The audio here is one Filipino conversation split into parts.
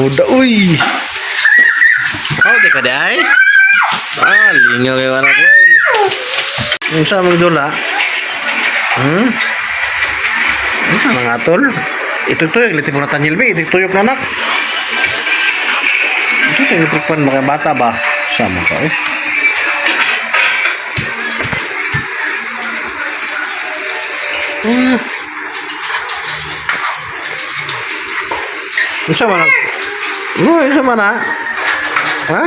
Udah, uy. Oh, di ka day? Ah, lingaw yung anak ko. Yung saan mong dula? Yung saan ang atol? Ito yung litin mo na tanyil, be. Ito tuyok na anak. Ito yung itrikpan mga bata ba? Sama ka, eh. Yung sama na? Yung sama na? Ha?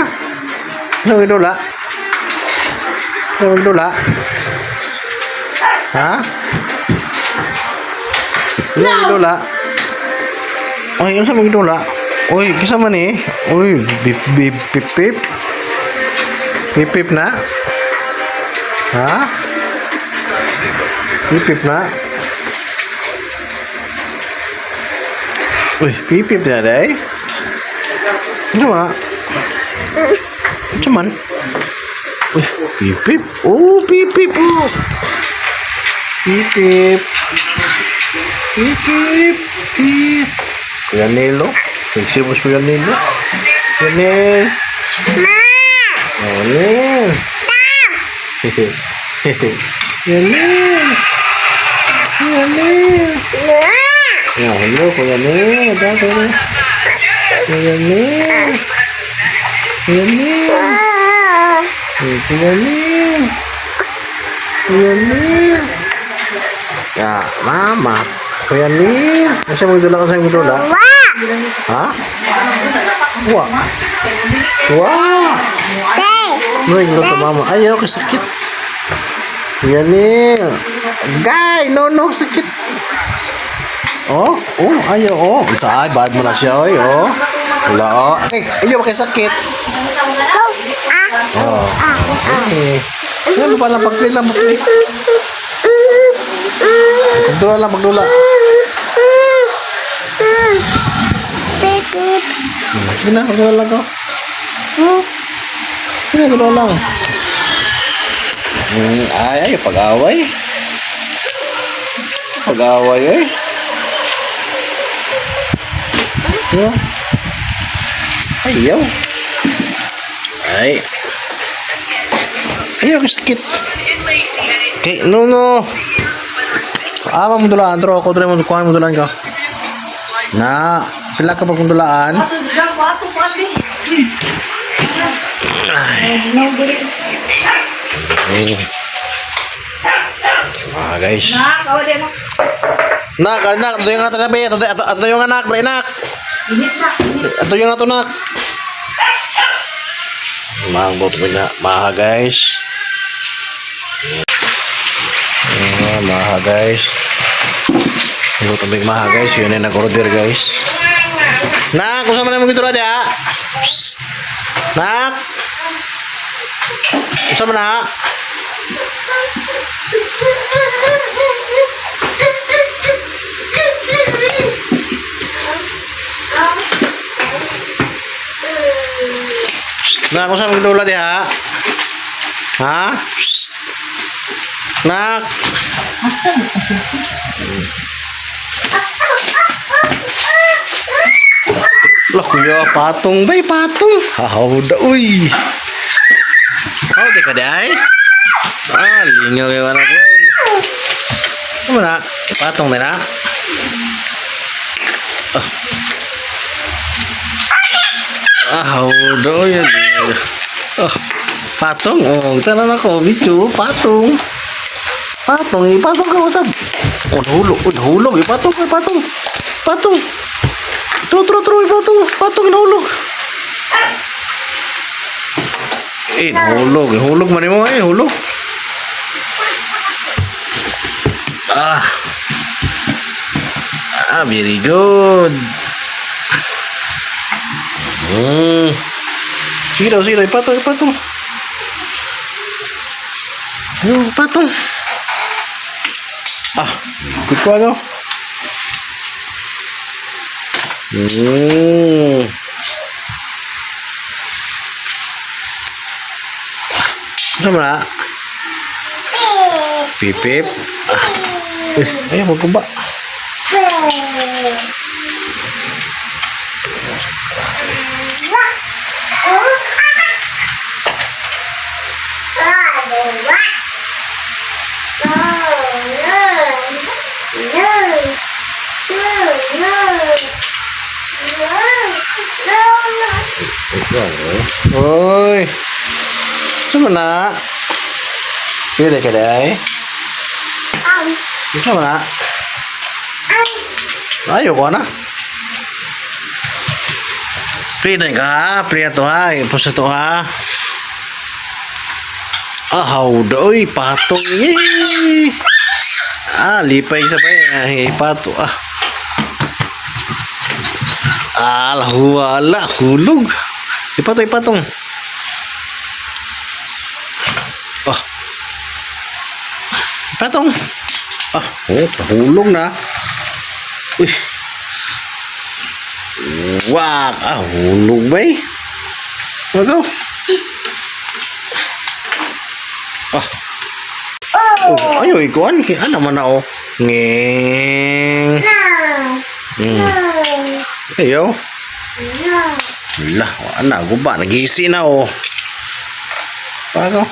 Ano yung dula? Ano yung dula? Ha? Ano yung dula? Ay, yung sa mga dula? Uy, kasama ni? Uy, bip, bip, pip, pip. Pip, pip na? Ha? Pip, pip na? Uy, pip, pip na day? Ano ba? Cuman? Uy, pip, pip. Oh, pip, pip, oh. Pip, pip. Pip, pip. Pip. Kuya Nelo. Nagsibos Kuya Nelo. Kuya Nel. Oh, Nel. Kuya Nel. Kuya Nel. Ya, hello Kuya Nel. Dati na. Kuya Nel. Kuya Nel. Kuya Nel. Kuya Nel. Ya, mama. Kuya Nel. Masa mo dula ka sa mga dula? Ha? Wah. Wah. No, luto mama. Ayaw, kasakit. Kuya Nel. Gay, no, sakit. Oh, ayaw, oh. Ito ay, bad mo na siya, oy, oh. Wala, oh. Okay, ayaw, sakit. Oh. Okay. Ano pa lang, pag-play lang, pag-play. Magdula lang, magdula. Sige na, magdula lang ko. Sige na, magdula lang. Ay, pag-away. Pag-away, eh. Diba? Ayaw. Ay. Ayaw, sakit. Okay, no. Mo dulaan, dro ako dre mo kuan mo dulaan ka. Na, pila ka pag dulaan? Guys. Nak, ito yung anak tabi, ito yung anak, anak. Ito yung anak. Mangot mo na, maha guys. Maha guys. Ito tabing maha guys, yun ay nag-order guys. Nak, kung saan man mo gito radya? Nak. Kung saan man na? Nak, kung saan mo gito radya? Ha? Nak. Lah kuya patung bay patung. Udah uy. Oh di ka day? Ah lingaw yung anak ko. Ano na? Patong na na. Udah uy. Patong oh tanan ako bicu patung. Patong patong ka usap. Hulog patong. True, patong inahulog. Hulog man mo hulog. Very good. Sige daw, patong. Patong. Good ko ako. Sama na? Pipip. Ayaw, magkumba. Uy. Sama na. Pwede ka day. Sama na. Ayaw ko na. Pwede ka ha. Pwede to ha. Ipos to ha. Uy. Patong. Yay. Lipay sa pa eh. Pato. Wala. Hulog. Ipatong. Patong. Hulog na. Uy. Wag. Hulog ba eh? Wagaw. Ayaw, ikuan. Ano man na Ngeng. Ayaw. Wala. Guba. Nag-iisi na Wagaw.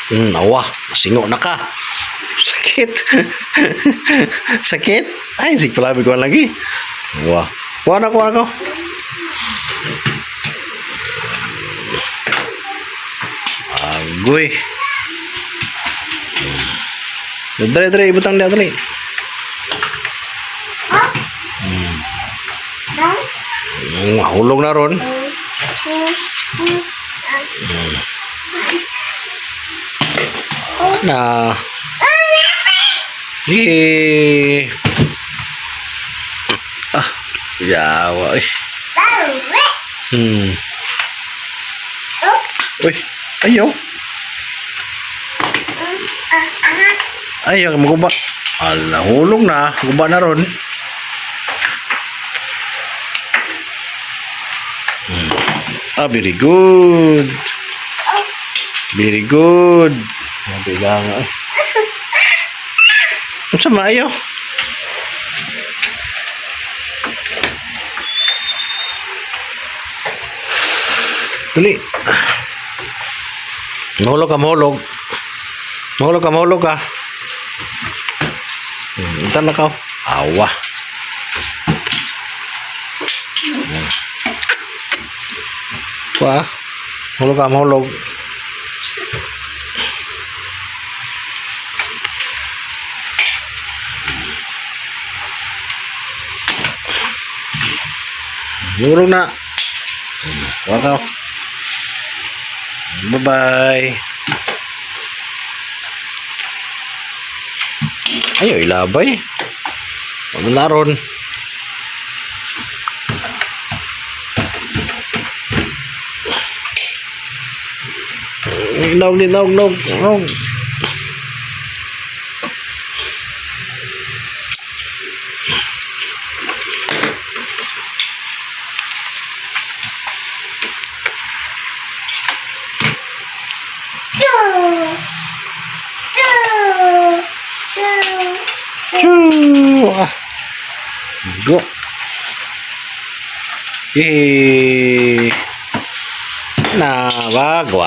Nawa, masingo na ka. Sakit. Sakit. Ay, palabi ko lagi. Wah. Kuha na ko. Agoy. Dali, ibutang dia dali. Hulog na ron. Yawa eh. Uy, ayaw. Ayaw, maguba. Hulog na. Guba na ron. Very good. Very good. Mabilang Ano sa maayaw? Dali. Mahulog ka. Intan na ka. Awa. Mahulog. Mahulog na. Wakaw. Bye-bye. Ayaw, ilabay. Ano na ron? Nog. Go. Nah, bagwa.